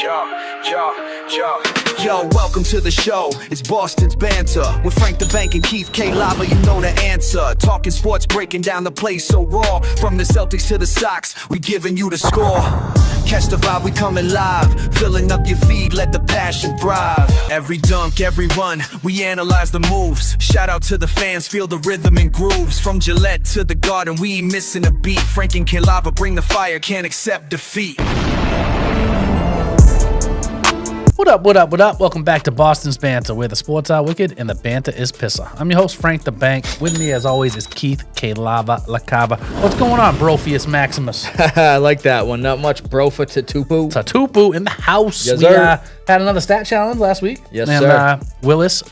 Yo, welcome to the show. It's Boston's Banter with Frank the Bank and Keith K. Lava. You know the answer. Talking sports, breaking down the play so raw. From the Celtics to the Sox, we giving you the score. Catch the vibe, we coming live. Filling up your feed, let the passion thrive. Every dunk, every run, we analyze the moves. Shout out to the fans, feel the rhythm and grooves. From Gillette to the Garden, we ain't missing a beat. Frank and K. Lava bring the fire, can't accept defeat. What up, what up, what up? Welcome back to Boston's Banter, where the sports are wicked and the banter is Pissah. I'm your host, Frank the Bank. With me, as always, is Keith K. Lava La Cava. What's going on, Brofius Maximus? I like that one. Not much Brofa Tatupu. Tatupu in the house. Yes, we sir. Had another stat challenge last week. Yes, and, sir. Willis,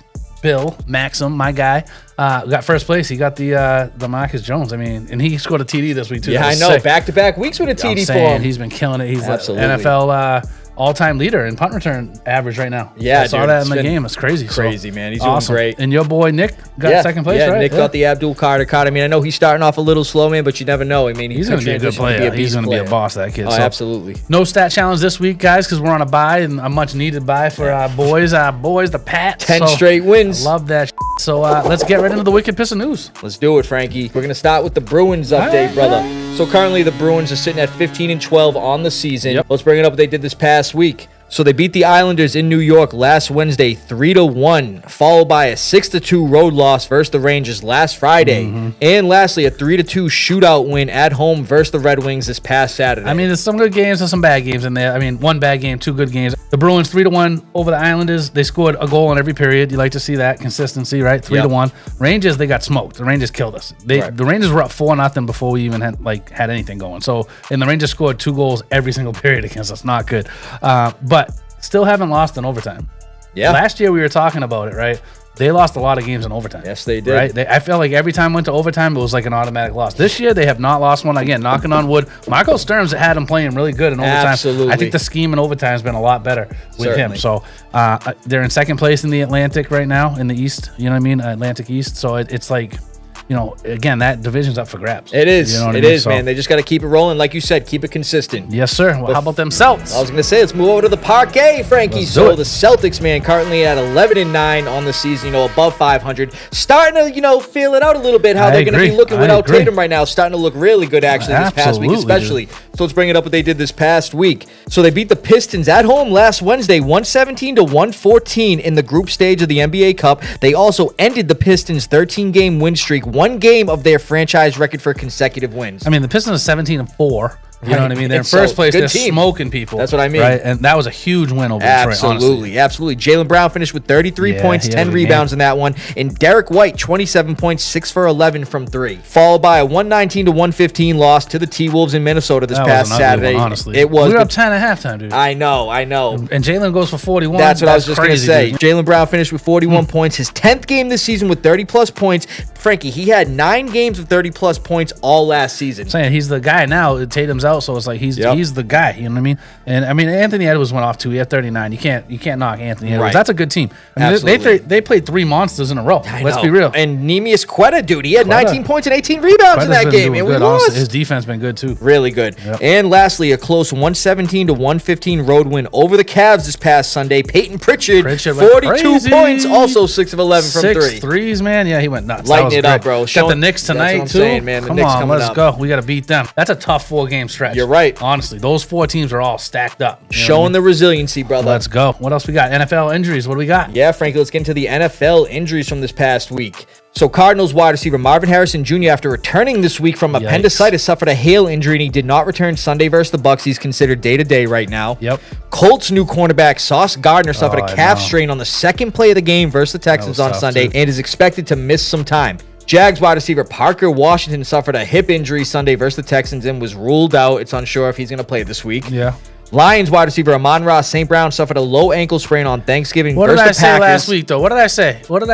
Bill, Maxim, my guy, got first place. He got the Marcus Jones. I mean, and he scored a TD this week, too. Yeah, I know. Sick. Back-to-back weeks with a TD for him. He's been killing it. He's an Absolutely. NFL all-time leader in punt return average right now. Yeah, I saw that in the game. It's crazy. Crazy, man. He's awesome. doing great. And your boy Nick got second place, right? Nick got the Abdul Carter card. I mean, I know he's starting off a little slow, man, but you never know. I mean, he's going to be a good player. He's going to be a boss, that kid. Oh, so, absolutely. no stat challenge this week, guys, because we're on a bye and a much-needed bye for our boys. The Pats. 10 straight wins. I love that. So let's get right into the Wicked Pissah news. Let's do it, Frankie. We're going to start with the Bruins update, brother. So currently the Bruins are sitting at 15-12 on the season. Yep. Let's bring it up what they did this past week. So they beat the Islanders in New York last Wednesday 3-1, followed by a 6-2 road loss versus the Rangers last Friday. And lastly, a 3-2 shootout win at home versus the Red Wings this past Saturday. I mean, there's some good games and some bad games in there. I mean, one bad game, two good games. The Bruins 3-1 over the Islanders. They scored a goal in every period. You like to see that consistency, right? 3-1. Rangers, they got smoked. The Rangers killed us. The Rangers were up 4-0 before we even had anything going. So, and the Rangers scored 2 goals every single period against us. Not good. But still haven't lost in overtime. Yeah. Last year we were talking about it, right? They lost a lot of games in overtime. Yes, they did. Right? I felt like every time went to overtime, it was like an automatic loss. This year, they have not lost one. Again, knocking on wood. Marco Sturm's had him playing really good in overtime. Absolutely. I think the scheme in overtime has been a lot better with Certainly. him. So they're in second place in the Atlantic right now, in the East. You know what I mean? Atlantic East. So it's like, you know, again, that division's up for grabs. It is. You know what it I mean? is, man. They just got to keep it rolling. Like you said, keep it consistent. Yes, sir. Well, how about them Celts? I was going to say, let's move over to the parquet, Frankie. Let's do So it. the Celtics, man, currently at 11-9 on the season, above 500. Starting to, feel it out a little bit, how they're going to be looking without Tatum right now. Starting to look really good, actually, this past week, especially. So let's bring it up what they did this past week. So they beat the Pistons at home last Wednesday, 117-114 in the group stage of the NBA Cup. They also ended the Pistons' 13-game win streak, one game of their franchise record for consecutive wins. I mean, the Pistons are 17-4. You know what I mean? They're in first place. They're smoking people. That's what I mean. Right? And that was a huge win over Detroit, honestly. Absolutely. Jaylen Brown finished with 33 points, 10 rebounds in that one. And Derek White, 27 points, 6 for 11 from 3. Followed by a 119-115 loss to the T-Wolves in Minnesota this past Saturday. One, honestly. It was. We were up 10 at halftime, dude. I know. And Jaylen goes for 41. That's what I was just going to say. Dude. Jaylen Brown finished with 41 points. His 10th game this season with 30-plus points. Frankie, he had 9 games of 30-plus points all last season. I'm saying he's the guy now. Tatum's out, so it's like he's the guy. You know what I mean? And I mean, Anthony Edwards went off too. He had 39. You can't knock Anthony Edwards. Right. That's a good team. I mean, they played 3 monsters in a row. Let's be real. And Neemias Quetta, dude, he had 19 points and 18 rebounds in that game. And we lost. His defense been good too. Really good. Yep. And lastly, a close 117-115 road win over the Cavs this past Sunday. Peyton Pritchard 42 points, also 6 of 11 from 3. 6 threes, man. Yeah, he went nuts. Lighting it up, bro. Got the Knicks tonight, that's too. what I'm saying, man. The Come Knicks on, coming let's up. go. We got to beat them. That's a tough 4-game stretch. You're right. Honestly, those 4 teams are all stacked up. Showing the resiliency, brother. Let's go. What else we got? NFL injuries. What do we got? Yeah, Frankie, let's get into the NFL injuries from this past week. So Cardinals wide receiver Marvin Harrison Jr., after returning this week from appendicitis, suffered a heel injury, and he did not return Sunday versus the Bucs. He's considered day-to-day right now. Yep. Colts new cornerback Sauce Gardner suffered a calf strain on the second play of the game versus the Texans on Sunday and is expected to miss some time. Jags wide receiver Parker Washington suffered a hip injury Sunday versus the Texans and was ruled out. It's unsure if he's going to play this week. Yeah. Lions wide receiver Amon-Ra St. Brown suffered a low ankle sprain on Thanksgiving versus the Packers. What did I say last week, though? What did I say? What did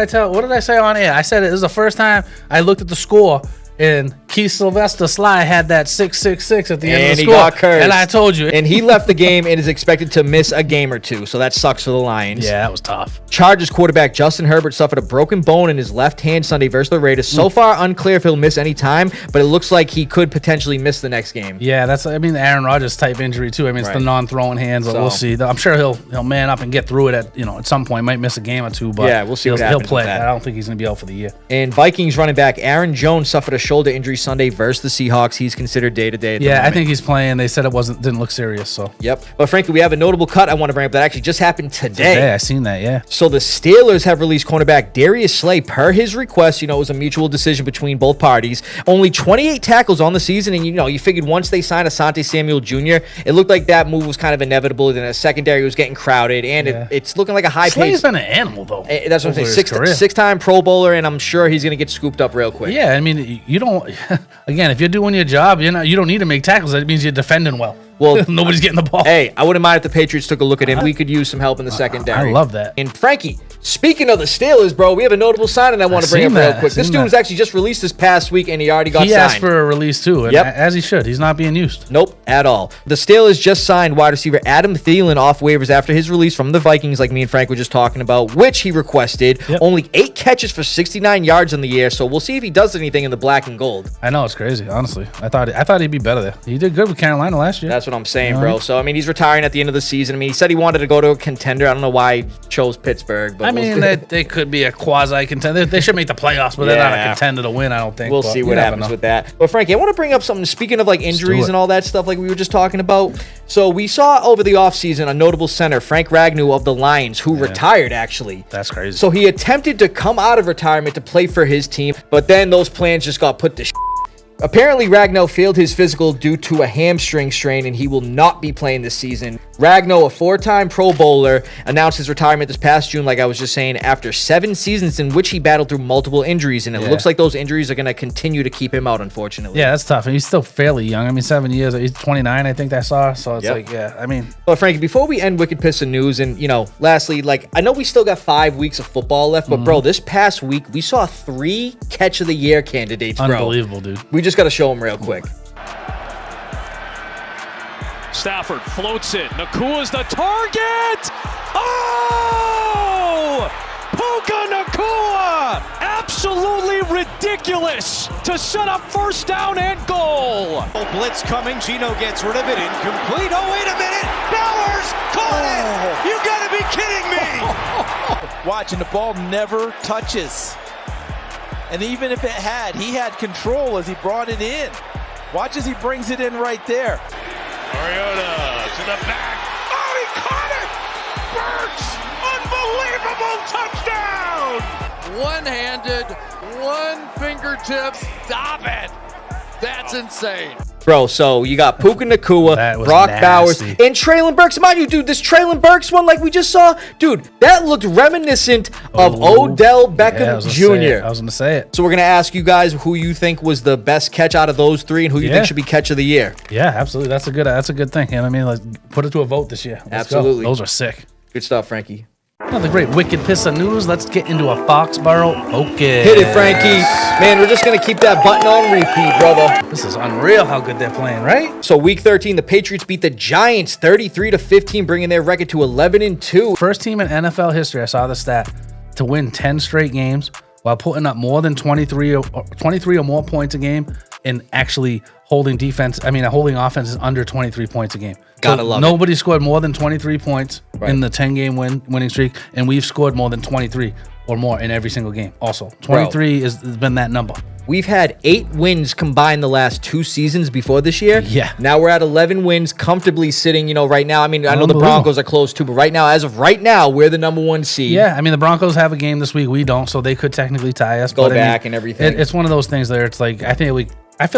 I say on air? I said it was the first time I looked at the score and Keith Sylvester Sly had that 666 at the end of the score. Got cursed. And I told you. And he left the game and is expected to miss a game or two, so that sucks for the Lions. Yeah, that was tough. Chargers quarterback Justin Herbert suffered a broken bone in his left hand Sunday versus the Raiders. So far, unclear if he'll miss any time, but it looks like he could potentially miss the next game. Yeah, that's, I mean, the Aaron Rodgers type injury too. I mean, it's the non-throwing hands, but we'll see. I'm sure he'll man up and get through it at some point. Might miss a game or two, but yeah, we'll see what happens. He'll play. I don't think he's going to be out for the year. And Vikings running back Aaron Jones suffered a shoulder injury Sunday versus the Seahawks. He's considered day-to-day at the moment. I think he's playing. They said it didn't look serious, so. Yep. But frankly, we have a notable cut I want to bring up that actually just happened today. I seen that, yeah. So the Steelers have released cornerback Darius Slay per his request. It was a mutual decision between both parties. Only 28 tackles on the season, and you figured once they signed Asante Samuel Jr., it looked like that move was kind of inevitable. Then a secondary was getting crowded, and it's looking like a high pace. Slay's been an animal, though. That's what I'm saying. Six-time Pro Bowler, and I'm sure he's going to get scooped up real quick. Yeah, I mean, you don't. Again, if you're doing your job, you don't need to make tackles. That means you're defending well. Well, nobody's getting the ball. Hey, I wouldn't mind if the Patriots took a look at him. We could use some help in the secondary. I love that. And Frankie, speaking of the Steelers, bro, we have a notable signing I want to bring up real quick. This dude was actually just released this past week, and he already got signed. He asked for a release, too, and as he should. He's not being used. Nope, at all. The Steelers just signed wide receiver Adam Thielen off waivers after his release from the Vikings, like me and Frank were just talking about, which he requested. Only 8 catches for 69 yards in the year, so we'll see if he does anything in the black and gold. I know, it's crazy, honestly. I thought he'd be better there. He did good with Carolina last year. That's what I'm saying, bro. So, I mean, he's retiring at the end of the season. I mean, he said he wanted to go to a contender. I don't know why he chose Pittsburgh. But they could be a quasi-contender. They should make the playoffs, but they're not a contender to win, I don't think. We'll see what happens with that. But, Frankie, I want to bring up something. Speaking of, injuries and all that stuff like we were just talking about. So, we saw over the offseason a notable center, Frank Ragnow of the Lions, who retired, actually. That's crazy. So, he attempted to come out of retirement to play for his team, but then those plans just got put to Apparently, Ragnow failed his physical due to a hamstring strain, and he will not be playing this season. Ragnow, a 4-time Pro Bowler, announced his retirement this past June, like I was just saying, after 7 seasons in which he battled through multiple injuries, and it looks like those injuries are going to continue to keep him out, unfortunately. Yeah, that's tough, and he's still fairly young. I mean, 7 years. He's 29, I think I saw, so it's But, Frankie, before we end Wicked Pissah News, and, lastly, I know we still got 5 weeks of football left, but, bro, this past week, we saw 3 Catch of the Year candidates, bro. Unbelievable, dude. We just got to show them real quick. Stafford floats it. Nakua's the target. Oh! Puka Nacua! Absolutely ridiculous to set up first down and goal. Blitz coming. Gino gets rid of it. Incomplete. Oh, wait a minute. Bowers caught it. You got to be kidding me. Watching the ball never touches. And even if it had, he had control as he brought it in. Watch as he brings it in right there. Mariota to the back. Oh, he caught it! Burks! Unbelievable touchdown! One-handed, one fingertip. Stop it. That's insane. Bro, so you got Puka Nacua, Brock Bowers, and Traylon Burks. Mind you, dude, this Traylon Burks one, like we just saw, dude, that looked reminiscent of Odell Beckham Jr. I was going to say it. So we're going to ask you guys who you think was the best catch out of those 3 and who you think should be catch of the year. Yeah, absolutely. That's a good thing. And I mean, let's put it to a vote this year. Absolutely. Those are sick. Good stuff, Frankie. Another great Wicked Pissah News. Let's get into a Foxboro Focus. Hit it, Frankie. Man, we're just going to keep that button on repeat, brother. This is unreal how good they're playing, right? So week 13, the Patriots beat the Giants 33-15, bringing their record to 11-2. First team in NFL history, I saw the stat, to win 10 straight games while putting up more than 23 or more points a game and actually holding offense is under 23 points a game. Gotta love it. Nobody scored more than 23 points in the 10-game winning streak, and we've scored more than 23 or more in every single game. Also, 23 has been that number. We've had 8 wins combined the last 2 seasons before this year. Yeah. Now we're at 11 wins, comfortably sitting, right now. I mean, I know the Broncos are close too, but right now, as of right now, we're the number 1 seed. Yeah, I mean, the Broncos have a game this week. We don't, so they could technically tie us. Go back and everything. It's one of those things there. It's like, I feel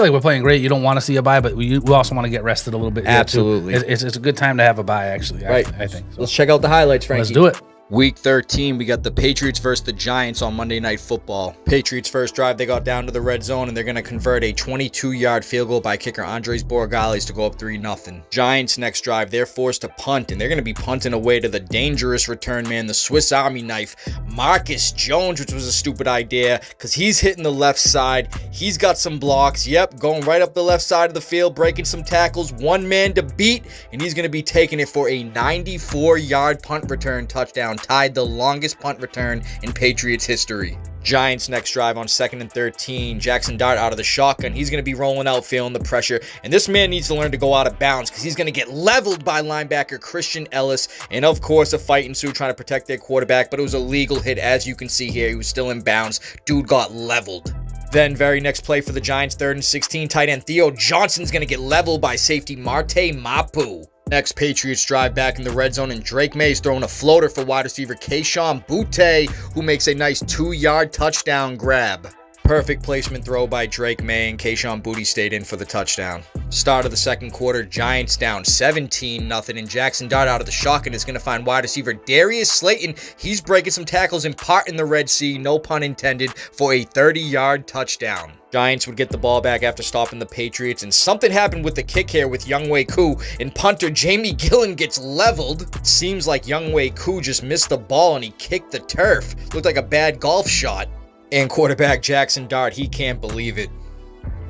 like we're playing great. You don't want to see a bye, but we also want to get rested a little bit. Absolutely. It's a good time to have a bye, actually. Right. I think. So. Let's check out the highlights, Frankie. Let's do it. Week 13, we got the Patriots versus the Giants on Monday Night Football. Patriots first drive, they got down to the red zone, and they're going to convert a 22-yard field goal by kicker Andres Borregales to go up 3-0. Giants next drive, they're forced to punt, and they're going to be punting away to the dangerous return man, the Swiss Army knife, Marcus Jones, which was a stupid idea because he's hitting the left side. He's got some blocks. Yep, going right up the left side of the field, breaking some tackles, one man to beat, and he's going to be taking it for a 94-yard punt return touchdown, tied the longest punt return in Patriots history. Giants next drive on 2nd and 13. Jackson Dart out of the shotgun. He's going to be rolling out, feeling the pressure. And this man needs to learn to go out of bounds because he's going to get leveled by linebacker Christian Ellis. And of course, a fight ensued trying to protect their quarterback, but it was a legal hit. As you can see here, he was still in bounds. Dude got leveled. Then very next play for the Giants, 3rd and 16. Tight end Theo Johnson's going to get leveled by safety Marte Mapu. Next, Patriots drive back in the red zone, and Drake May's throwing a floater for wide receiver Kayshon Boutte, who makes a nice 2-yard touchdown grab. Perfect placement throw by Drake May, and Kayshon Boutte stayed in for the touchdown. Start of the second quarter, Giants down 17-0, and Jackson Dart out of the shotgun is going to find wide receiver Darius Slayton. He's breaking some tackles in part in the Red Sea, no pun intended, for a 30-yard touchdown. Giants would get the ball back after stopping the Patriots, and something happened with the kick here with Younghoe Koo, and punter Jamie Gillen gets leveled. It seems like Younghoe Koo just missed the ball and he kicked the turf. Looked like a bad golf shot. And quarterback Jackson Dart, he can't believe it.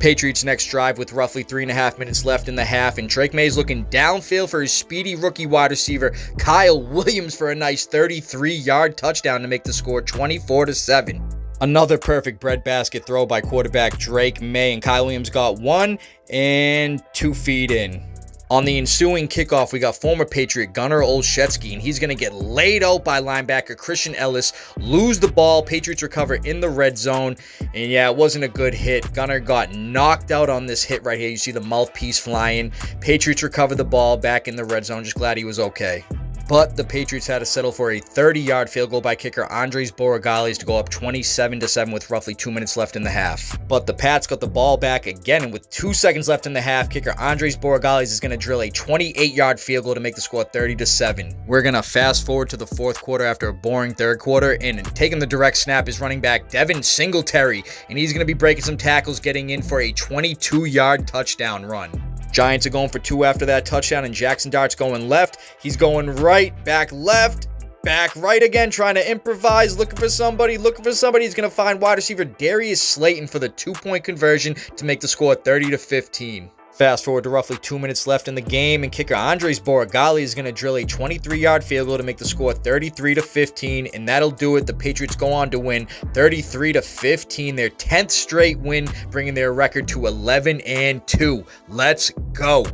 Patriots next drive with roughly 3.5 minutes left in the half, and Drake May's looking downfield for his speedy rookie wide receiver Kyle Williams for a nice 33-yard touchdown to make the score 24-7. Another perfect breadbasket throw by quarterback Drake May, and Kyle Williams got 1 and 2 feet in. On the ensuing kickoff, we got former Patriot Gunnar Olszewski, and he's going to get laid out by linebacker Christian Ellis, lose the ball, Patriots recover in the red zone, and yeah, it wasn't a good hit. Gunnar got knocked out on this hit right here. You see the mouthpiece flying. Patriots recover the ball back in the red zone. Just glad he was okay. But the Patriots had to settle for a 30-yard field goal by kicker Andres Borregales to go up 27-7 with roughly 2 minutes left in the half. But the Pats got the ball back again, and with 2 seconds left in the half, kicker Andres Borregales is going to drill a 28-yard field goal to make the score 30-7. We're going to fast forward to the fourth quarter after a boring third quarter, and taking the direct snap is running back Devin Singletary, and he's going to be breaking some tackles, getting in for a 22-yard touchdown run. Giants are going for 2 after that touchdown, and Jackson Dart's going left. He's going right, back left, back right again, trying to improvise, looking for somebody. He's going to find wide receiver Darius Slayton for the 2-point conversion to make the score 30-15. Fast forward to roughly 2 minutes left in the game, and kicker Andres Borregales is going to drill a 23-yard field goal to make the score 33-15, and that'll do it. The Patriots go on to win 33-15, their 10th straight win, bringing their record to 11-2. Let's go.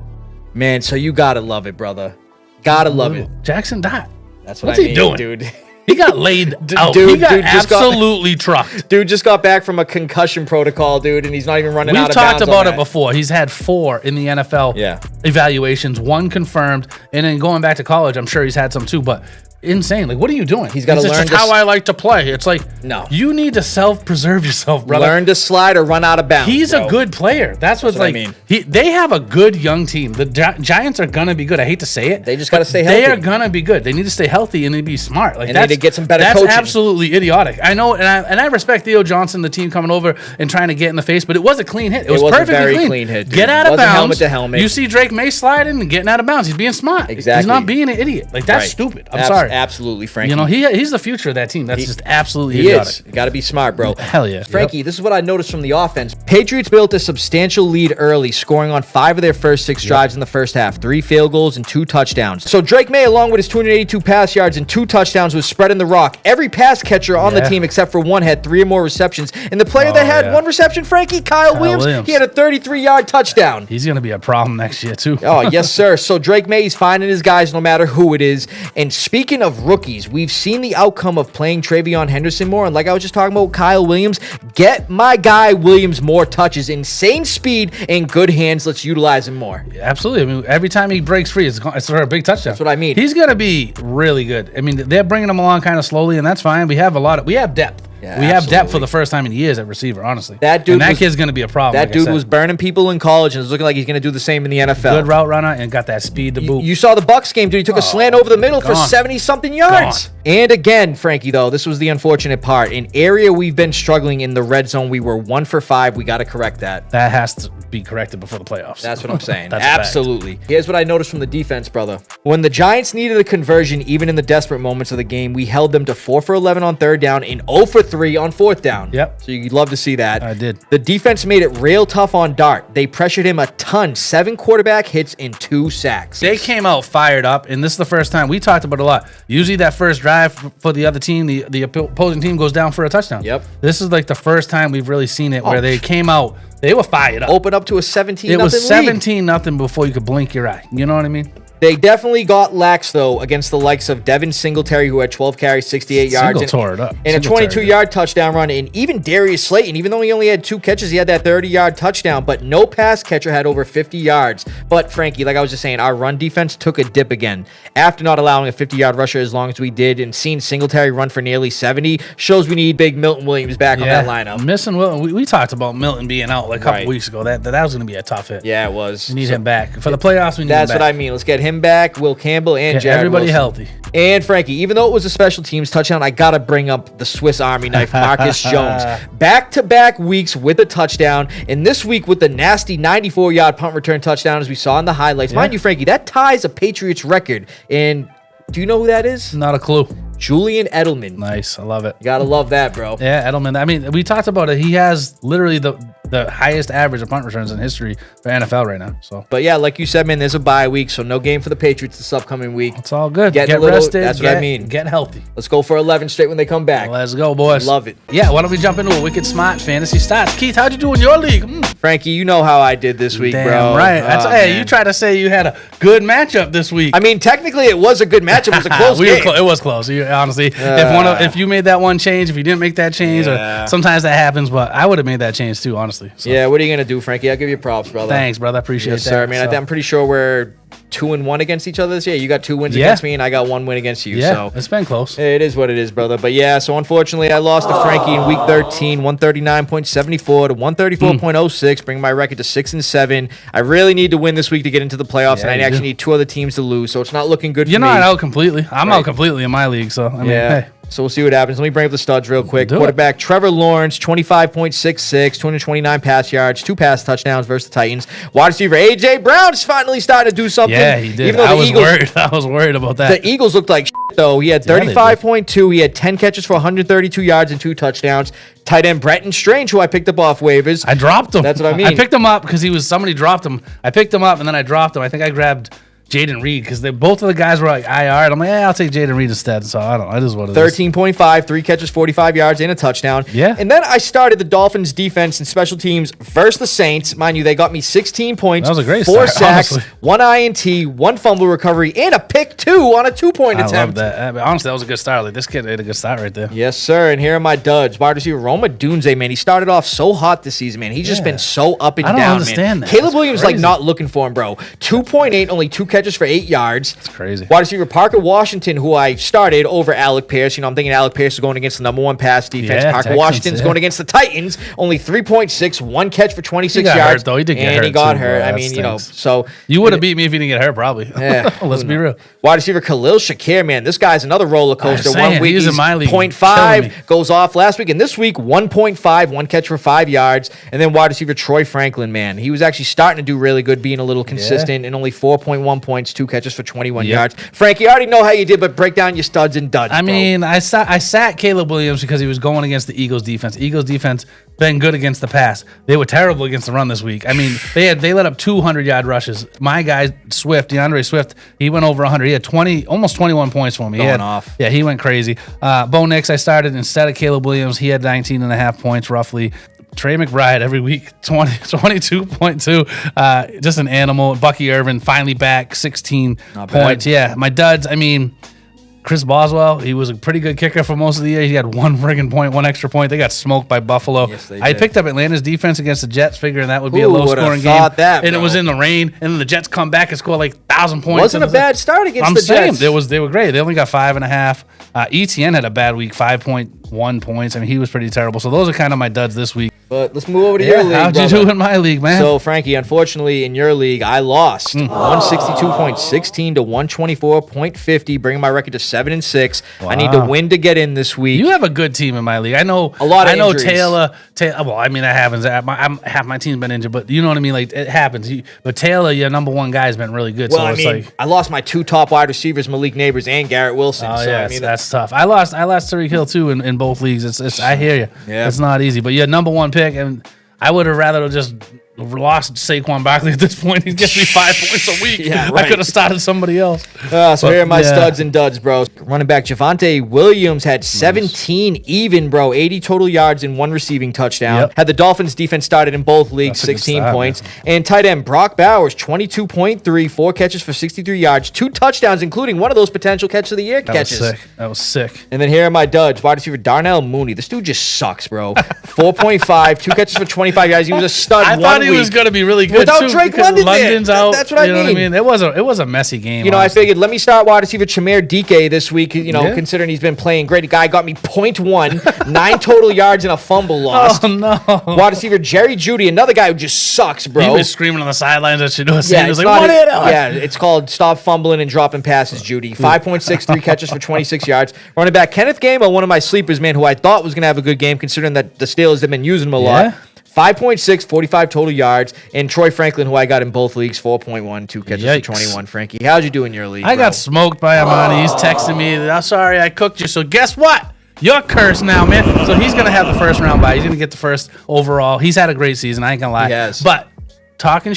Man, so you gotta love it, brother. Gotta love it. Jackson Dart. That's what I mean, he doing, dude. He got laid out. He got absolutely trucked. Dude just got back from a concussion protocol, dude, and he's not even running out of bounds. We've talked about it before. He's had 4 in the NFL evaluations, 1 confirmed, and then going back to college, I'm sure he's had some too, but insane. Like, what are you doing? He's got to learn just how I like to play. It's like, no. You need to self-preserve yourself, brother. Learn to slide or run out of bounds. He's a good player. That's what I mean. They have a good young team. The Giants are going to be good. I hate to say it. They just got to stay healthy. They are going to be good. They need to stay healthy and they be smart. Like, and they need to get some better coaching. That's absolutely idiotic. I know, and I respect Theo Johnson, the team coming over and trying to get in the face, but it was a clean hit. It was perfectly very clean hit. Dude. Get out of bounds. Helmet to helmet. You see Drake May sliding and getting out of bounds. He's being smart. Exactly. He's not being an idiot. Like, that's stupid. I'm sorry. Absolutely, Frank. You know, he's the future of that team. That's just absolutely idiotic. You got to be smart, bro. Hell yeah. Frankie, this is what I noticed from the offense. Patriots built a substantial lead early, scoring on 5 of their first 6 drives in the first half, 3 field goals and 2 touchdowns. So Drake May, along with his 282 pass yards and 2 touchdowns, was spreading the rock. Every pass catcher on the team, except for one, had 3 or more receptions. And the player that had 1 reception, Frankie, Kyle Williams, he had a 33-yard touchdown. He's going to be a problem next year, too. Oh, yes, sir. So Drake May is finding his guys no matter who it is. And speaking of rookies, we've seen the outcome of playing Travion Henderson more, and like I was just talking about Kyle Williams, get my guy Williams more touches, insane speed and good hands. Let's utilize him more. Yeah, absolutely. I mean, every time he breaks free, it's for a big touchdown. That's what I mean. He's gonna be really good. I mean, they're bringing him along kind of slowly, and that's fine. We have depth. Yeah, we have depth for the first time in years at receiver, honestly. That kid's going to be a problem. That dude was burning people in college and is looking like he's going to do the same in the NFL. Good route runner and got that speed to boot. You saw the Bucs game, dude. He took a slant over the middle for 70-something yards. And again, Frankie, though, this was the unfortunate part. An area we've been struggling in the red zone. We were 1 for 5. We got to correct that. That has to be corrected before the playoffs. That's what I'm saying. Absolutely. Here's what I noticed from the defense, brother. When the Giants needed a conversion, even in the desperate moments of the game, we held them to 4 for 11 on 3rd down and 0 for 3 on 4th down. Yep. So you'd love to see that. I did. The defense made it real tough on Dart. They pressured him a ton. 7 quarterback hits and 2 sacks. They came out fired up, and this is the first time. We talked about it a lot. Usually that first drive for the other team, the opposing team goes down for a touchdown. Yep. This is like the first time we've really seen it where they came out. They were fired up. Open up to a 17-0 lead. It was 17-0 before you could blink your eye. You know what I mean? They definitely got lax, though, against the likes of Devin Singletary, who had 12 carries, 68 yards. Tore it up. And a 22-yard touchdown run. And even Darius Slayton, even though he only had 2 catches, he had that 30-yard touchdown. But no pass catcher had over 50 yards. But, Frankie, like I was just saying, our run defense took a dip again. After not allowing a 50-yard rusher as long as we did and seeing Singletary run for nearly 70 shows we need big Milton Williams back on that lineup. Missing Milton. We talked about Milton being out like a couple weeks ago. That was going to be a tough hit. Yeah, it was. We need him back. For the playoffs, we need him back. That's what I mean. Let's get him back. Will Campbell and Jared everybody Wilson. Healthy. And Frankie, even though it was a special teams touchdown, I got to bring up the Swiss Army knife, Marcus Jones. Back-to-back weeks with a touchdown, and this week with the nasty 94-yard punt return touchdown as we saw in the highlights. Mind you, Frankie, that ties a Patriots record. And do you know who that is? Not a clue. Julian Edelman. Nice. I love it. You got to love that, bro. Yeah, Edelman. I mean, we talked about it. He has literally the highest average of punt returns in history for NFL right now. So, but yeah, like you said, man, there's a bye week, so no game for the Patriots this upcoming week. It's all good. Get rested. That's what I mean. Get healthy. Let's go for 11 straight when they come back. Let's go, boys. Love it. Yeah, why don't we jump into a wicked Smaht Fantasy Stahts? Keith, how'd you do in your league? Frankie, you know how I did this week, bro. Right. Hey, you tried to say you had a good matchup this week. I mean, technically, it was a good matchup. It was a close game. It was close. Honestly, if you made that one change, if you didn't make that change, or sometimes that happens, but I would have made that change too, honestly. So. Yeah, what are you gonna do, Frankie? I'll give you props, brother. Thanks, brother. I appreciate that. Sir, man. I'm pretty sure we're 2-1 against each other this year. You got 2 wins against me, and I got 1 win against you. Yeah, so it's been close. It is what it is, brother. But yeah, so unfortunately, I lost to Frankie in week 13, 139.74 to 134.06, bringing my record to 6-7. I really need to win this week to get into the playoffs, and I actually need 2 other teams to lose, so it's not looking good for me. You're not out completely. I'm out completely in my league, so I mean, hey. So we'll see what happens. Let me bring up the studs real quick. Quarterback Trevor Lawrence, 25.66, 229 pass yards, 2 pass touchdowns versus the Titans. Wide receiver A.J. Brown's finally starting to do something. Yeah, he did. Even though I was worried about that. The Eagles looked like shit, though. He had 35.2. He had 10 catches for 132 yards and 2 touchdowns. Tight end Bretton Strange, who I picked up off waivers. I dropped him. That's what I mean. I picked him up because somebody dropped him. I picked him up and then I dropped him. I think I grabbed Jaden Reed because both of the guys were like IR. And I'm like, I'll take Jaden Reed instead. So I don't know. It is what it is. 13.5, 3 catches, 45 yards, and a touchdown. Yeah. And then I started the Dolphins defense and special teams versus the Saints. Mind you, they got me 16 points. That was a great 4 start, sacks, honestly. 1 INT, 1 fumble recovery, and a pick 2 on a 2-point attempt. I love that. Honestly, that was a good start. Like, this kid had a good start right there. Yes, sir. And here are my duds. Wide receiver Roma Dunze, man. He started off so hot this season, man. He's just been so up and down, man. I don't understand that. Caleb Williams, like, not looking for him, bro. 2.8, only 2 catches for 8 yards. It's crazy. Wide receiver Parker Washington, who I started over Alec Pierce. You know, I'm thinking Alec Pierce is going against the number 1 pass defense. Yeah, Parker Washington's going against the Titans. Only 3.6, 1 catch for 26 yards. Hurt, though. He did get hurt. And he got too, hurt. bro. I mean, you know, so. You would have beat me if you didn't get hurt, probably. Yeah. Let's be real. Wide receiver Khalil Shakir, man. This guy's another roller coaster. 1 week, he's in my league. 0.5 goes off last week. And this week, 1.5, 1 catch for 5 yards. And then wide receiver Troy Franklin, man. He was actually starting to do really good, being a little consistent, and only 4.1 points, 2 catches for 21 yards. Frankie, I already know how you did, but break down your studs and duds. I mean, I sat Caleb Williams because he was going against the Eagles defense. Eagles defense been good against the pass. They were terrible against the run this week. I mean, they let up 200-yard rushes. My guy DeAndre Swift, he went over 100. He had almost 21 points for me. Going off. Yeah, he went crazy. Bo Nix, I started instead of Caleb Williams. He had 19.5 points roughly. Trey McBride every week, 22.2. Just an animal. Bucky Irvin finally back, 16 points. Yeah, my duds, I mean, Chris Boswell, he was a pretty good kicker for most of the year. He had one friggin' point, one extra point. They got smoked by Buffalo. Yes, they I did. picked up Atlanta's defense against the Jets, figuring that would be a low-scoring game. That, and it was in the rain, and then the Jets come back and score like 1,000 points. Wasn't a bad start against the Jets. They were great. They only got 5.5. ETN had a bad week, 5.1 points. I mean, he was pretty terrible. So those are kind of my duds this week. But let's move over to your league, how'd you do in my league, man? So, Frankie, unfortunately, in your league, I lost 162.16 to 124.50, bringing my record to 7-6. Wow. I need to win to get in this week. You have a good team in my league. I know a lot of injuries. Taylor. Well, I mean that happens. Half my team's been injured, but you know what I mean. Like it happens. But Taylor, your number one guy, has been really good. Well, so I it's mean, like I lost my 2 top wide receivers, Malik Neighbors and Garrett Wilson. oh so, yeah, I mean, that's tough. I lost Tariq Hill too in both leagues. It's I hear you. Yeah. It's not easy, but your number one pick, and I would have rather just lost Saquon Barkley at this point. He gets me 5 points a week. Yeah, right. I could have started somebody else. So here are my studs and duds, bro. Running back Javonte Williams had 17 even, bro. 80 total yards and 1 receiving touchdown. Yep. Had the Dolphins defense started in both leagues, That's a good 16 start, points. man. And tight end Brock Bowers, 22.3, 4 catches for 63 yards, 2 touchdowns, including one of those potential catch of the year catches. That was sick. And then here are my duds. Wide receiver Darnell Mooney. This dude just sucks, bro. 4.5, 2 catches for 25 yards. He was a stud I one thought he week. was going to be really good Without too, Drake because London there. London's out. That's what I you know mean. What I mean? It was a messy game. You know, honestly. I figured let me start wide receiver Chimere DK this week, Yeah. considering he's been playing great. The guy got me 0.1, 9 total yards and a fumble lost. Oh no! Wide receiver Jerry Jeudy, another guy who just sucks, bro. He was screaming on the sidelines at Shador yeah, Sanders it's like, not "What it- it on?" yeah, it's called stop fumbling and dropping passes, Judy. 5.6, 3 catches for 26 yards. Running back Kenneth Gainwell, one of my sleepers, man, who I thought was going to have a good game, considering that the Steelers have been using him a lot. Yeah. 5.6, 45 total yards. And Troy Franklin, who I got in both leagues, 4.1, 2 catches Yikes. for 21. Frankie, how'd you do in your league, I bro? got smoked by Amani. He's texting me. I'm sorry, I cooked you. So guess what? You're cursed now, man. So he's gonna have the first round bye. He's gonna get the first overall. He's had a great season. I ain't gonna lie. Yes. But talking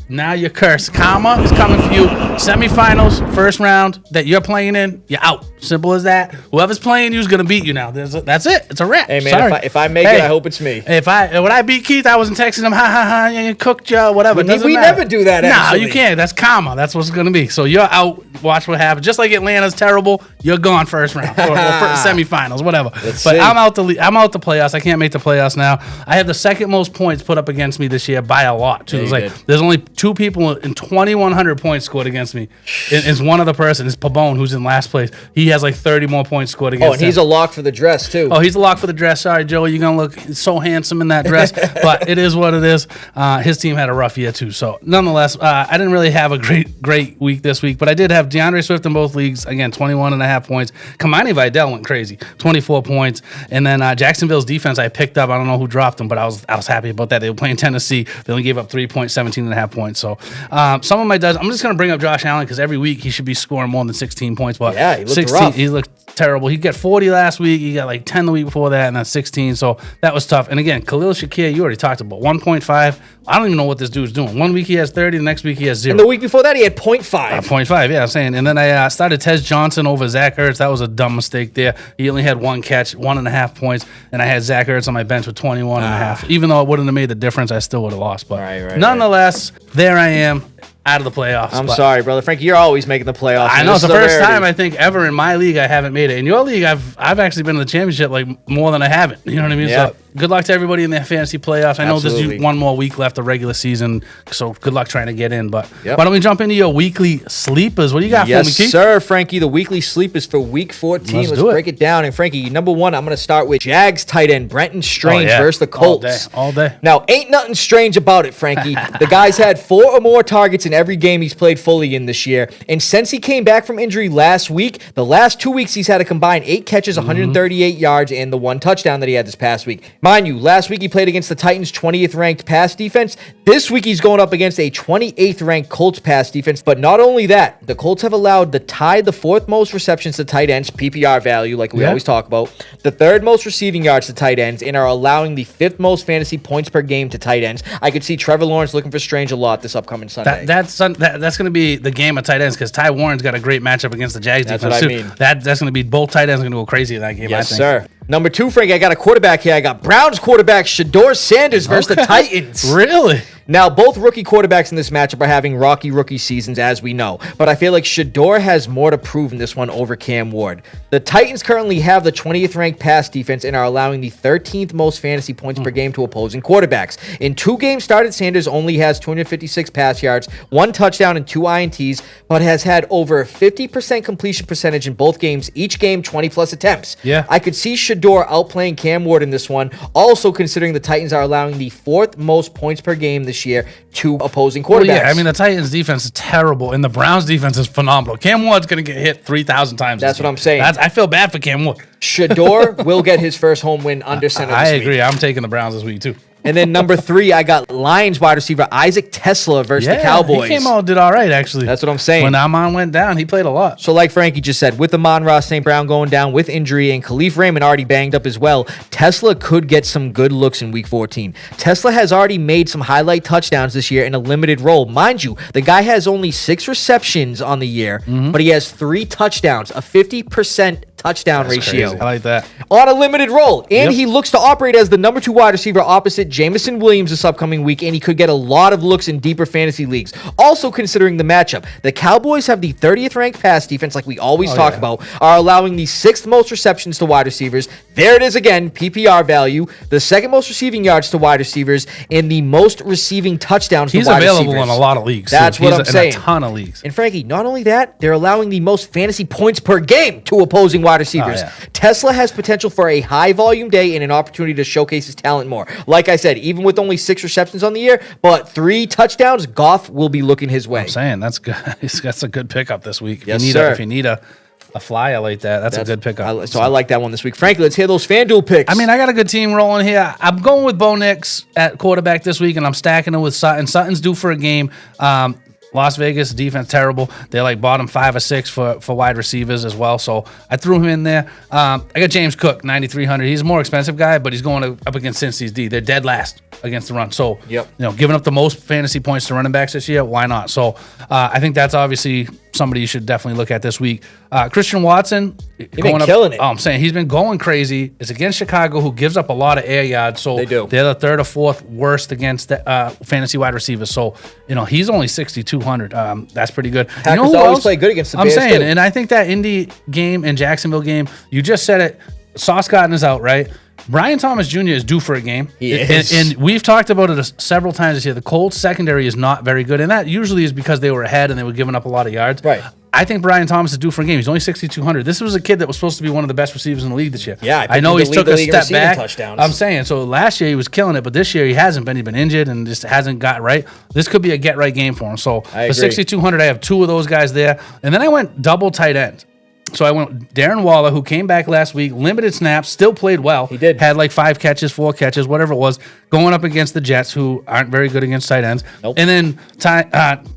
now you're cursed. Karma is coming for you. Semifinals, first round that you're playing in, you're out. Simple as that. Whoever's playing you is gonna beat you now. That's it. It's a wrap. Hey, man, Sorry. if I make it, I hope it's me. When I beat Keith, I wasn't texting him, you cooked you, whatever. We Doesn't never matter. do that, No, actually. you can't. That's karma. That's what's going to be. So you're out. Watch what happens. Just like Atlanta's terrible, you're gone first round or first semifinals, whatever. Let's but see. I'm out the playoffs. I can't make the playoffs now. I have the second most points put up against me this year by a lot, too. Yeah, It's you like did. there's only 2 people in 2,100 points scored against me. It's one other person. It's Pabone, who's in last place. He has like 30 more points scored against Oh, and he's him. a lock for the dress, too. Oh, he's a lock for the dress. Sorry, Joey, you're gonna look so handsome in that dress, but it is what it is. His team had a rough year too, so nonetheless, I didn't really have a great week this week, but I did have DeAndre Swift in both leagues. Again, 21.5 points. Kamani Vidal went crazy, 24 points, and then Jacksonville's defense I picked up. I don't know who dropped them, but I was happy about that. They were playing Tennessee. They only gave up 3 points, 17.5 points. So some of my duds. I'm just gonna bring up Josh Allen because every week he should be scoring more than 16 points. But Yeah, he looked 16, rough. he looked terrible. He got 40 last week. He got like 10 the week before that, and then 16. So that was tough. And again, Khalil Shakir, you already talked about 1.5. I don't even know what this dude's doing. 1 week he has 30, the next week he has 0. And the week before that, he had 0.5. 0.5, yeah, I'm saying. And then I started Tez Johnson over Zach Ertz. That was a dumb mistake there. He only had 1 catch, 1.5 points, and I had Zach Ertz on my bench with 21.5. Even though it wouldn't have made the difference, I still would have lost. But Right, nonetheless, there I am, out of the playoffs. I'm But sorry, brother. Frankie, you're always making the playoffs. I man. know This it's the is a first rarity. time I think ever in my league I haven't made it. In your league, I've actually been in the championship like more than I haven't. You know what I mean? Yep. So good luck to everybody in their fantasy playoffs. I know Absolutely. there's 1 more week left of regular season, so good luck trying to get in. But Yep. why don't we jump into your weekly sleepers? What do you got for me, Yes, Keith? sir, Frankie. The weekly sleep is for week 14. Let's Let's do it. break it down. And Frankie, number 1, I'm going to start with Jags tight end Brenton Strange versus the Colts. All day. Now, ain't nothing strange about it, Frankie. The guy's had 4 or more targets in every game he's played fully in this year. And since he came back from injury last week, the last 2 weeks he's had a combined 8 catches, 138 yards, and the 1 touchdown that he had this past week. Mind you, last week he played against the Titans' 20th ranked pass defense. This week he's going up against a 28th ranked Colts pass defense. But not only that, the Colts have allowed the 4th most receptions to tight ends, PPR value, like we always talk about, the 3rd most receiving yards to tight ends, and are allowing the 5th most fantasy points per game to tight ends. I could see Trevor Lawrence looking for Strange a lot this upcoming Sunday. That's going to be the game of tight ends because Ty Warren's got a great matchup against the Jags That's defense what I too. mean. That's going to be both tight ends going to go crazy in that game. Yes, I think. sir. Number 2, Frank, I got a quarterback here. I got Browns quarterback Shador Sanders versus the Titans. Really? Now, both rookie quarterbacks in this matchup are having rocky rookie seasons, as we know. But I feel like Shedeur has more to prove in this one over Cam Ward. The Titans currently have the 20th ranked pass defense and are allowing the 13th most fantasy points per game to opposing quarterbacks. In 2 games started, Sanders only has 256 pass yards, 1 touchdown, and 2 INTs, but has had over 50% completion percentage in both games, each game 20-plus attempts. Yeah. I could see Shedeur outplaying Cam Ward in this one, also considering the Titans are allowing the 4th most points per game this year to opposing quarterbacks. Well, yeah, I mean, the Titans defense is terrible, and the Browns defense is phenomenal. Cam Ward's going to get hit 3,000 times. That's what I'm saying. I feel bad for Cam Ward. Shedeur will get his first home win under center this week. I agree. I'm taking the Browns this week, too. And then number 3, I got Lions wide receiver Isaac Tesla versus the Cowboys. He came out and did all right, actually. That's what I'm saying. When Amon went down, he played a lot. So like Frankie just said, with Amon-Ra St. Brown going down with injury and Khalif Raymond already banged up as well, Tesla could get some good looks in Week 14. Tesla has already made some highlight touchdowns this year in a limited role. Mind you, the guy has only 6 receptions on the year, but he has 3 touchdowns, a 50% touchdown ratio. Crazy. I like that. On a limited role. And he looks to operate as the number 2 wide receiver opposite Jameson Williams this upcoming week, and he could get a lot of looks in deeper fantasy leagues. Also considering the matchup, the Cowboys have the 30th ranked pass defense, like we always talk about, are allowing the 6th most receptions to wide receivers. There it is again, PPR value. The 2nd most receiving yards to wide receivers, and the most receiving touchdowns to wide receivers. He's available in a lot of leagues. That's what I'm saying. In a ton of leagues. And Frankie, not only that, they're allowing the most fantasy points per game to opposing wide receivers. Tesla has potential for a high volume day and an opportunity to showcase his talent more. Like I said, even with only 6 receptions on the year, but 3 touchdowns, Goff will be looking his way. I'm saying that's good. That's a good pickup this week. Yes, sir. If you need a flyer like that, that's a good pickup. I like that one this week. Frankie, let's hear those FanDuel picks. I mean, I got a good team rolling here. I'm going with Bo Nix at quarterback this week, and I'm stacking it with Sutton. Sutton's due for a game. Las Vegas defense terrible. They're like bottom 5 or 6 for wide receivers as well. So I threw him in there. I got James Cook, 9,300. He's a more expensive guy, but he's going up against Cincy's D. They're dead last against the run. So giving up the most fantasy points to running backs this year, why not? So I think that's obviously somebody you should definitely look at this week. Christian Watson, he's been killing it. I'm saying he's been going crazy. It's against Chicago, who gives up a lot of air yards. So they do. They're the 3rd or 4th worst against the fantasy wide receivers. So he's only 6,200. That's pretty good. Packers always play good against the Bears. I'm saying, and I think that Indy game and Jacksonville game, you just said it. Sauce Gardner is out, right? Brian Thomas Jr. is due for a game. He is. And we've talked about it several times this year. The Colts secondary is not very good, and that usually is because they were ahead and they were giving up a lot of yards. Right. I think Brian Thomas is due for a game. He's only 6,200. This was a kid that was supposed to be one of the best receivers in the league this year. Yeah, I know he's took a step back. Touchdowns. I'm saying, so last year he was killing it, but this year he hasn't been. He's been injured and just hasn't got right. This could be a get-right game for him. So for 6,200, I have 2 of those guys there. And then I went double tight end. So I went Darren Waller, who came back last week, limited snaps, still played well. He did. Had like 5 catches, 4 catches, whatever it was, going up against the Jets, who aren't very good against tight ends. Nope. And then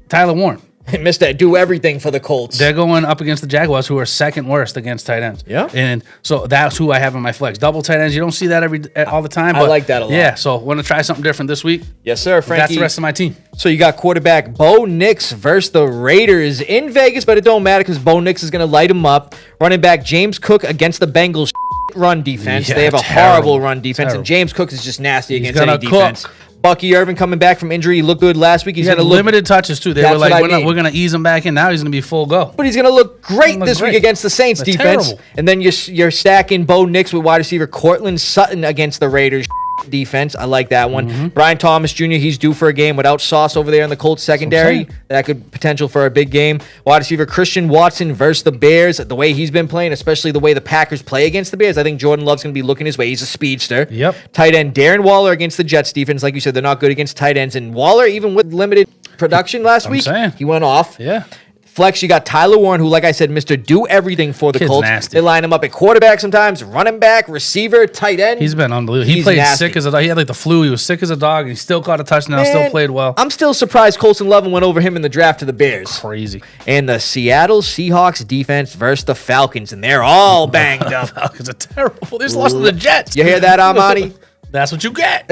Tyler Warren. Mr. Do everything for the Colts. They're going up against the Jaguars, who are 2nd worst against tight ends. Yeah. And so that's who I have in my flex. Double tight ends. You don't see that all the time. But I like that a lot. Yeah, so want to try something different this week? Yes, sir, Frankie. That's the rest of my team. So you got quarterback Bo Nix versus the Raiders in Vegas, but it don't matter because Bo Nix is going to light him up. Running back James Cook against the Bengals run defense. Yeah, they have a horrible run defense, and James Cook is just nasty against any defense. Bucky Irvin coming back from injury. He looked good last week. He's going to limited touches, too. They were like, we're going to ease him back in. Now he's going to be full go. But he's going to look great this week against the Saints defense. Terrible. And then you're stacking Bo Nix with wide receiver Cortland Sutton against the Raiders defense. I like that one. Brian Thomas Jr., he's due for a game without Sauce over there in the Colts secondary. That could potential for a big game. Wide receiver Christian Watson versus the Bears. The way he's been playing, especially the way the Packers play against the Bears, I think Jordan Love's going to be looking his way. He's a speedster. Yep. Tight end Darren Waller against the Jets defense. Like you said, they're not good against tight ends. And Waller, even with limited production last week, he went off. Yeah. Flex, you got Tyler Warren, who, like I said, Mr. Do Everything for the Colts. Nasty. They line him up at quarterback sometimes, running back, receiver, tight end. He's been unbelievable. He played sick as a dog. He had like the flu. He was sick as a dog, and he still caught a touchdown, still played well. I'm still surprised Colson Lovin went over him in the draft to the Bears. Crazy. And the Seattle Seahawks defense versus the Falcons, and they're all banged up. The Falcons are terrible. They just lost to the Jets. You hear that, Armani? That's what you get.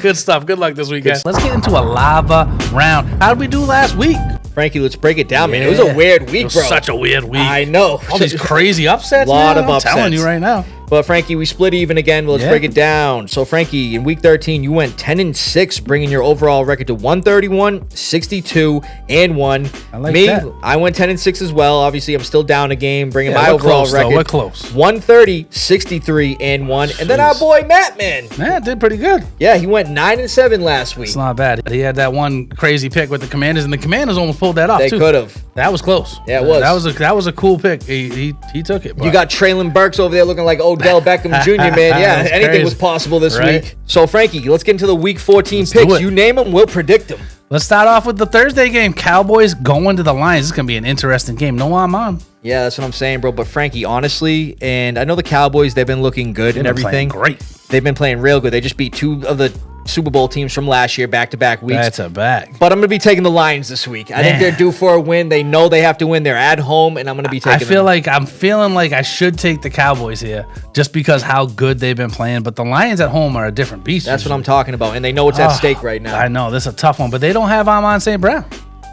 Good stuff. Good luck this week, guys. Let's get into a lava round. How did we do last week? Frankie, let's break it down, man. It was a weird week, bro. Such a weird week. I know. All these crazy upsets, A lot man. of upsets. I'm telling you right now. But Frankie, we split even again. Let's break it down. So Frankie, in week 13, you went 10-6, bringing your overall record to 131, 62, and 1. I like that. I went 10-6 as well. Obviously, I'm still down a game, bringing my overall record. We're close. 130, 63, and 1. And then our boy Matt, Matt did pretty good. Yeah, he went 9-7 last week. It's not bad. He had that one crazy pick with the Commanders, and the Commanders almost pulled that off. They could have. That was close. Yeah, it was. That was a cool pick. He took it. You got Traylon Burks over there looking like Odell Beckham Jr., man. Yeah, anything crazy. was possible this week. So, Frankie, let's get into the Week 14 picks. You name them, we'll predict them. Let's start off with the Thursday game. Cowboys going to the Lions. This is going to be an interesting game. No, I'm on. Yeah, that's what I'm saying, bro. But, Frankie, honestly, and I know the Cowboys, they've been looking good and everything. Great. They've been playing real good. They just beat 2 of the Super Bowl teams from last year, back-to-back weeks. That's a bag. But I'm going to be taking the Lions this week. I think they're due for a win. They know they have to win. They're at home, and I'm going to be taking them. I'm feeling like I should take the Cowboys here just because how good they've been playing. But the Lions at home are a different beast. That's what I'm talking about, and they know it's at stake right now. I know. This is a tough one, but they don't have Amon St. Brown.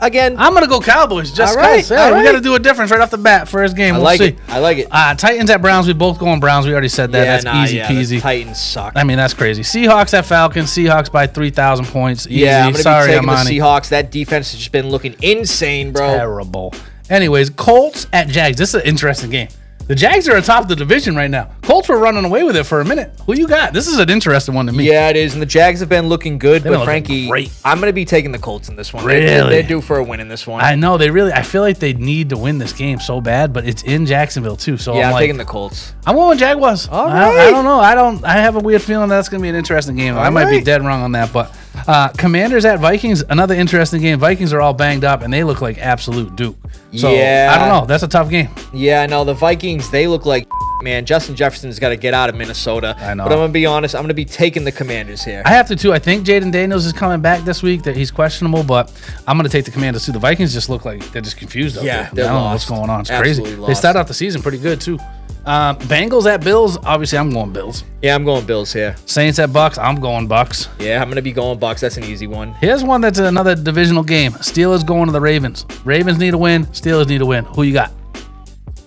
Again, I'm going to go Cowboys. Just all right. We got to do a difference right off the bat. First game. I We'll like see. it. I like it. Titans at Browns. We both going Browns. We already said that. That's easy peasy. The Titans suck. I mean, that's crazy. Seahawks at Falcons. Seahawks by 3,000 points. Easy. Yeah, I'm going to be taking Amani. the Seahawks. That defense has just been looking insane, bro. Terrible. Anyways, Colts at Jags. This is an interesting game. The Jags are atop the division right now. Colts were running away with it for a minute. Who you got? This is an interesting one to me. Yeah, it is. And the Jags have been looking good. But Frankie, great. I'm going to be taking the Colts in this one. Really? They're due for a win in this one. I know. I feel like they need to win this game so bad, but it's in Jacksonville too. So yeah, I'm like, taking the Colts. I'm going Jaguars. All right. I don't know. I have a weird feeling that's going to be an interesting game. I might be dead wrong on that, but Commanders at Vikings, another interesting game. Vikings are all banged up, and they look like absolute duke. So, I don't know. That's a tough game. Yeah, no, the Vikings, they look like man. Justin Jefferson's got to get out of Minnesota. I know. But I'm going to be honest. I'm going to be taking the Commanders here. I have to, too. I think Jaden Daniels is coming back this week. That he's questionable, but I'm going to take the Commanders, too. The Vikings just look like they're just confused out there. They're I don't know lost. what's going on. It's Absolutely crazy. lost. They start off the season pretty good, too. Bengals at Bills. Obviously, I'm going Bills. Yeah, I'm going Bills here. Saints at Bucks. I'm going Bucks. Yeah, I'm going to be going Bucks. That's an easy one. Here's one that's another divisional game. Steelers going to the Ravens. Ravens need a win. Steelers need a win. Who you got?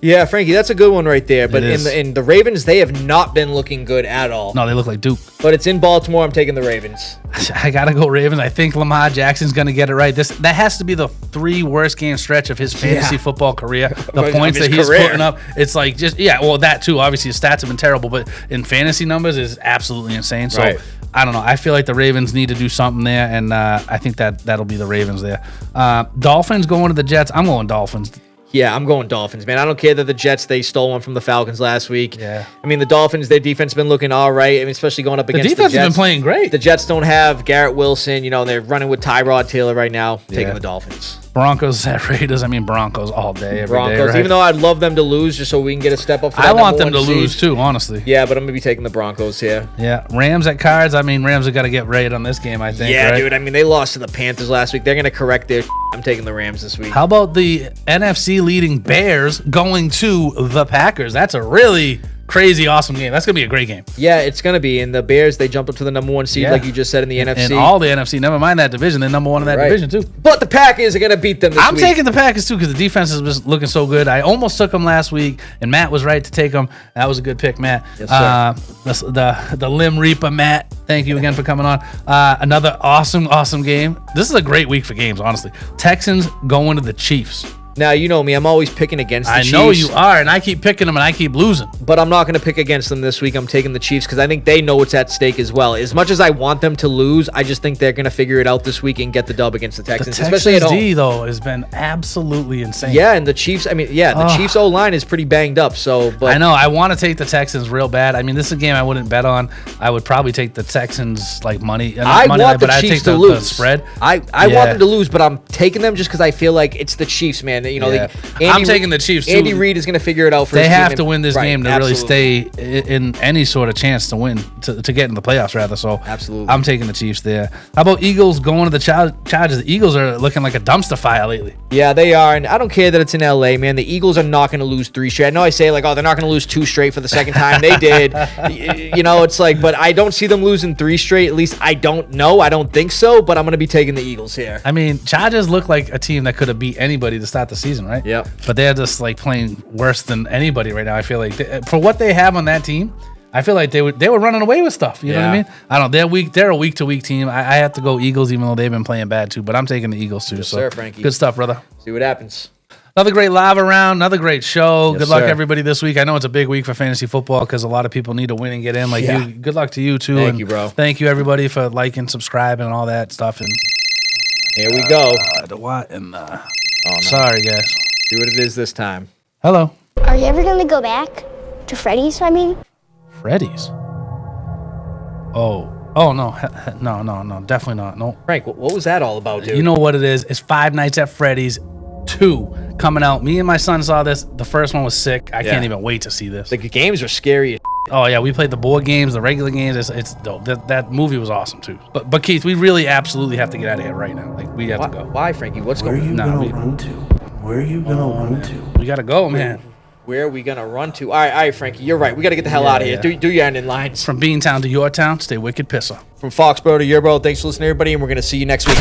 Yeah, Frankie, that's a good one right there. But It is. in the Ravens, they have not been looking good at all. No, they look like Duke. But it's in Baltimore. I'm taking the Ravens. I gotta go Ravens. I think Lamar Jackson's gonna get it right. That has to be the 3 worst game stretch of his fantasy football career. The points that he's putting up, it's like that too. Obviously, his stats have been terrible, but in fantasy numbers is absolutely insane. So I don't know. I feel like the Ravens need to do something there, and I think that'll be the Ravens there. Dolphins going to the Jets. I'm going Dolphins. Yeah, I'm going Dolphins, man. I don't care that the Jets, they stole one from the Falcons last week. Yeah. I mean, the Dolphins, their defense has been looking all right. I mean, especially going up against the Jets. The defense has been playing great. The Jets don't have Garrett Wilson. You know, they're running with Tyrod Taylor right now, taking the Dolphins. Broncos at Raiders. I mean, Broncos all day, every day, right? Even though I'd love them to lose just so we can get a step up for that I want them number to one lose seed. too, honestly. Yeah, but I'm going to be taking the Broncos here. Yeah. Rams at Cards. I mean, Rams have got to get right on this game, I think. Yeah, right? dude. I mean, they lost to the Panthers last week. They're going to correct their I'm taking the Rams this week. How about the NFC leading Bears going to the Packers? That's a really crazy, awesome game. That's going to be a great game. Yeah, it's going to be. And the Bears, they jump up to the number 1 seed, like you just said, in the NFC. And all the NFC. Never mind that division. They're number 1 in that division, too. But the Packers are going to beat them this week. I'm taking the Packers, too, because the defense is just looking so good. I almost took them last week, and Matt was right to take them. That was a good pick, Matt. Yes, sir. The Lim Reaper, Matt. Thank you again for coming on. Another awesome game. This is a great week for games, honestly. Texans going to the Chiefs. Now, you know me. I'm always picking against the Chiefs. I know you are, and I keep picking them, and I keep losing. But I'm not going to pick against them this week. I'm taking the Chiefs because I think they know what's at stake as well. As much as I want them to lose, I just think they're going to figure it out this week and get the dub against the Texans, especially at home. D, though, has been absolutely insane. Yeah, and the Chiefs, the Chiefs' O-line is pretty banged up. But I know. I want to take the Texans real bad. I mean, this is a game I wouldn't bet on. I would probably take the Texans, like, money. I want the Chiefs to lose. The spread. I want them to lose, but I'm taking them just because I feel like it's the Chiefs, man. You know, I'm taking the Chiefs, too. Andy Reid is going to figure it out for They his team. have to win this game to really stay in any sort of chance to win, to get in the playoffs, rather. So absolutely, I'm taking the Chiefs there. How about Eagles going to the Chargers? The Eagles are looking like a dumpster fire lately. Yeah, they are, and I don't care that it's in LA, man. The Eagles are not going to lose 3 straight. I know I say, like, they're not going to lose 2 straight for the second time. They did. You know, it's like, but I don't see them losing 3 straight. At least I don't know. I don't think so, but I'm going to be taking the Eagles here. I mean, Chargers look like a team that could have beat anybody to start the season, right? Yep. But they're just like playing worse than anybody right now. I feel like for what they have on that team, I feel like they were running away with stuff. You know what I mean? I don't. They're a week to week team. I have to go Eagles, even though they've been playing bad too. But I'm taking the Eagles too. Yes, so sir, Frankie. Good stuff, brother. See what happens. Another great live round, another great show. Yes, good luck, sir. everybody, this week. I know it's a big week for fantasy football because a lot of people need to win and get in. Like you, good luck to you too. Thank you, bro. Thank you, everybody, for liking, subscribing, and all that stuff. And here we go. The what? And no. Sorry, guys. See what it is this time. Hello, Are you ever gonna go back to Freddy's? I mean, Freddy's. Oh no, no, definitely not. No. Frank, what was that all about, dude? You know what it is? It's Five Nights at Freddy's 2 coming out. Me and my son saw this. The first one was sick. I can't even wait to see this. The games are scary. Oh yeah, we played the board games, the regular games. It's dope. That movie was awesome too. But Keith, we really absolutely have to get out of here right now. Like we have to go. Why, Frankie? What's Where are going you on? gonna run to? Where are you gonna run to? We gotta go, man. Where are we gonna run to? All right, Frankie. You're right. We gotta get the hell out of here. Do your ending lines. From Beantown to your town, stay wicked, Pissah. From Foxboro to Yearborough. Thanks for listening, everybody, and we're gonna see you next week.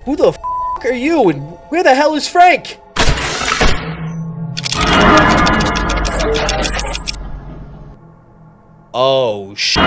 Who the are you? And where the hell is Frank? Oh shit.